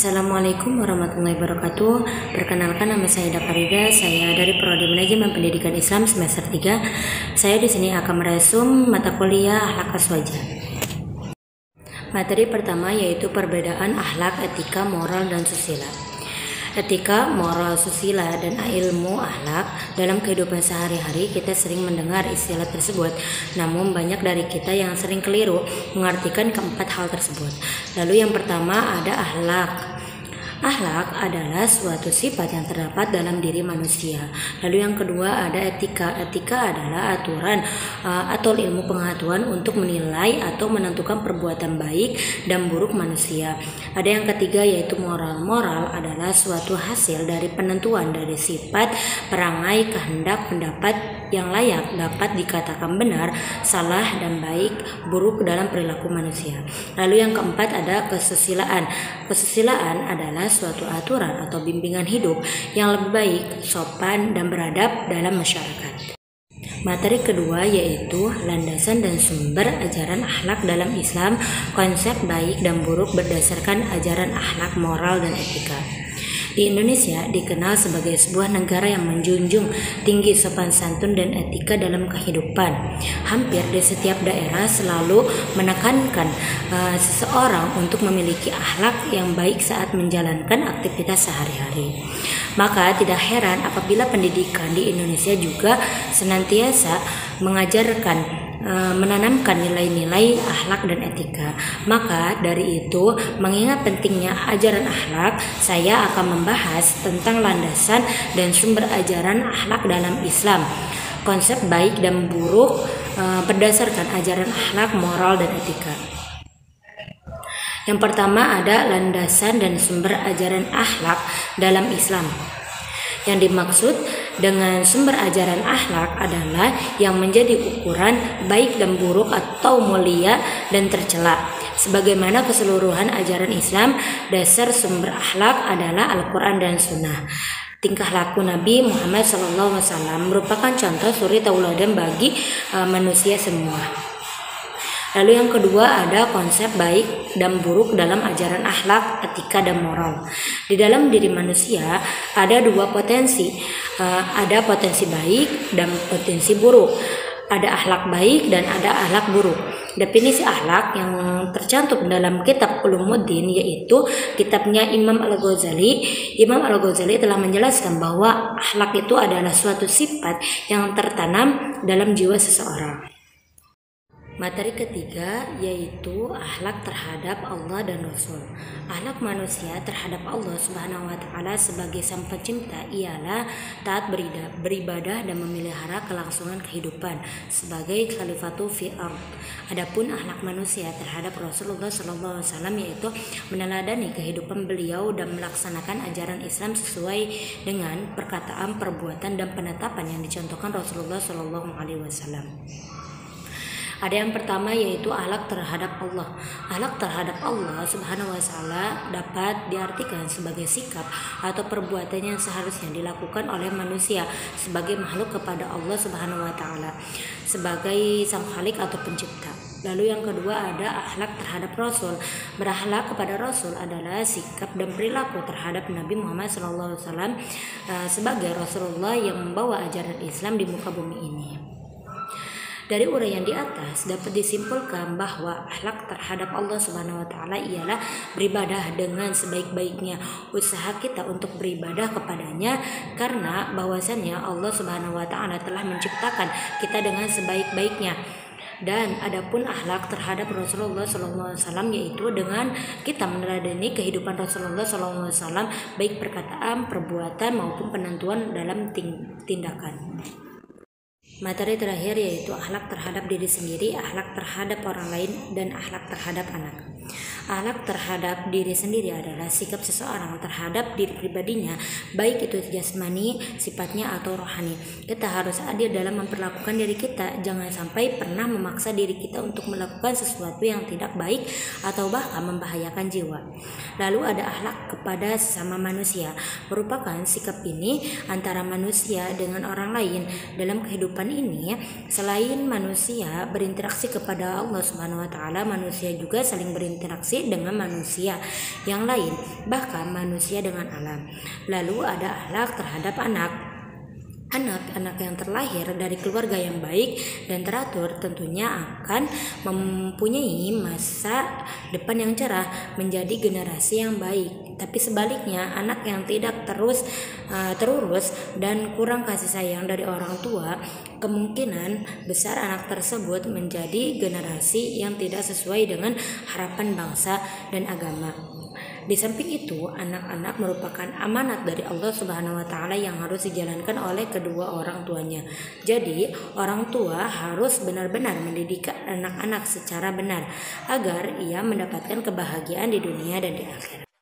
Assalamualaikum warahmatullahi wabarakatuh. Perkenalkan, nama saya Dafarida. Saya dari Prodi Manajemen Pendidikan Islam semester 3. Saya di sini akan meresum mata kuliah akhlak aswaja. Materi pertama yaitu perbedaan akhlak, etika, moral, dan susila. Etika, moral, susila, dan ilmu akhlak dalam kehidupan sehari-hari kita sering mendengar istilah tersebut. Namun banyak dari kita yang sering keliru mengartikan keempat hal tersebut. Lalu yang pertama ada akhlak. Akhlak adalah suatu sifat yang terdapat dalam diri manusia. Lalu yang kedua ada etika. Etika adalah aturan atau ilmu pengetahuan untuk menilai atau menentukan perbuatan baik dan buruk manusia. Ada yang ketiga yaitu moral. Moral adalah suatu hasil dari penentuan dari sifat, perangai, kehendak, pendapat yang layak dapat dikatakan benar, salah, dan baik, buruk dalam perilaku manusia. Lalu yang keempat ada kesusilaan. Kesusilaan adalah suatu aturan atau bimbingan hidup yang lebih baik, sopan, dan beradab dalam masyarakat. Materi kedua yaitu landasan dan sumber ajaran akhlak dalam Islam, konsep baik dan buruk berdasarkan ajaran akhlak, moral, dan etika. Di Indonesia dikenal sebagai sebuah negara yang menjunjung tinggi sopan santun dan etika dalam kehidupan. Hampir di setiap daerah selalu menekankan seseorang untuk memiliki akhlak yang baik saat menjalankan aktivitas sehari-hari. Maka tidak heran apabila pendidikan di Indonesia juga senantiasa menanamkan nilai-nilai akhlak dan etika. Maka dari itu, mengingat pentingnya ajaran akhlak, saya akan membahas tentang landasan dan sumber ajaran akhlak dalam Islam, konsep baik dan buruk berdasarkan ajaran akhlak, moral, dan etika. Yang pertama ada landasan dan sumber ajaran akhlak dalam Islam. Yang dimaksud dengan sumber ajaran akhlak adalah yang menjadi ukuran baik dan buruk atau mulia dan tercela. Sebagaimana keseluruhan ajaran Islam, dasar sumber akhlak adalah Al-Quran dan Sunnah. Tingkah laku Nabi Muhammad SAW merupakan contoh suri tauladan bagi manusia semua. Lalu yang kedua ada konsep baik dan buruk dalam ajaran akhlak, etika, dan moral. Di dalam diri manusia ada dua potensi, ada potensi baik dan potensi buruk. Ada akhlak baik dan ada akhlak buruk. Definisi akhlak yang tercantum dalam kitab Ulumuddin yaitu kitabnya Imam Al-Ghazali. Imam Al-Ghazali telah menjelaskan bahwa akhlak itu adalah suatu sifat yang tertanam dalam jiwa seseorang. Materi ketiga yaitu akhlak terhadap Allah dan Rasul. Akhlak manusia terhadap Allah Subhanahu wa taala sebagai Sang Pencipta ialah taat beribadah dan memelihara kelangsungan kehidupan sebagai khalifatu fil ardh. Adapun akhlak manusia terhadap Rasulullah SAW yaitu meneladani kehidupan beliau dan melaksanakan ajaran Islam sesuai dengan perkataan, perbuatan, dan penetapan yang dicontohkan Rasulullah SAW. Ada yang pertama yaitu akhlak terhadap Allah. Akhlak terhadap Allah Subhanahu wa taala dapat diartikan sebagai sikap atau perbuatan yang seharusnya dilakukan oleh manusia sebagai makhluk kepada Allah Subhanahu wa taala sebagai Sang Khalik atau Pencipta. Lalu yang kedua ada akhlak terhadap Rasul. Berakhlak kepada Rasul adalah sikap dan perilaku terhadap Nabi Muhammad SAW sebagai Rasulullah yang membawa ajaran Islam di muka bumi ini. Dari uraian di atas dapat disimpulkan bahwa akhlak terhadap Allah Subhanahu wa taala ialah beribadah dengan sebaik-baiknya. Usaha kita untuk beribadah kepadanya karena bahwasannya Allah Subhanahu wa taala telah menciptakan kita dengan sebaik-baiknya. Dan adapun akhlak terhadap Rasulullah SAW yaitu dengan kita meneladani kehidupan Rasulullah SAW baik perkataan, perbuatan maupun penentuan dalam tindakan. Materi terakhir yaitu akhlak terhadap diri sendiri, akhlak terhadap orang lain, dan akhlak terhadap anak. Akhlak terhadap diri sendiri adalah sikap seseorang terhadap diri pribadinya, baik itu jasmani, sifatnya, atau rohani. Kita harus adil dalam memperlakukan diri kita, jangan sampai pernah memaksa diri kita untuk melakukan sesuatu yang tidak baik atau bahkan membahayakan jiwa. Lalu ada akhlak kepada sesama manusia, merupakan sikap ini antara manusia dengan orang lain. Dalam kehidupan ini, selain manusia berinteraksi kepada Allah Subhanahu wa taala, manusia juga saling berinteraksi berinteraksi dengan manusia yang lain, bahkan manusia dengan alam. Lalu ada akhlak terhadap anak. Anak-anak yang terlahir dari keluarga yang baik dan teratur tentunya akan mempunyai masa depan yang cerah, menjadi generasi yang baik. Tapi sebaliknya, anak yang tidak terurus dan kurang kasih sayang dari orang tua, kemungkinan besar anak tersebut menjadi generasi yang tidak sesuai dengan harapan bangsa dan agama. Di samping itu, anak-anak merupakan amanat dari Allah Subhanahu wa taala yang harus dijalankan oleh kedua orang tuanya. Jadi, orang tua harus benar-benar mendidik anak-anak secara benar agar ia mendapatkan kebahagiaan di dunia dan di akhirat.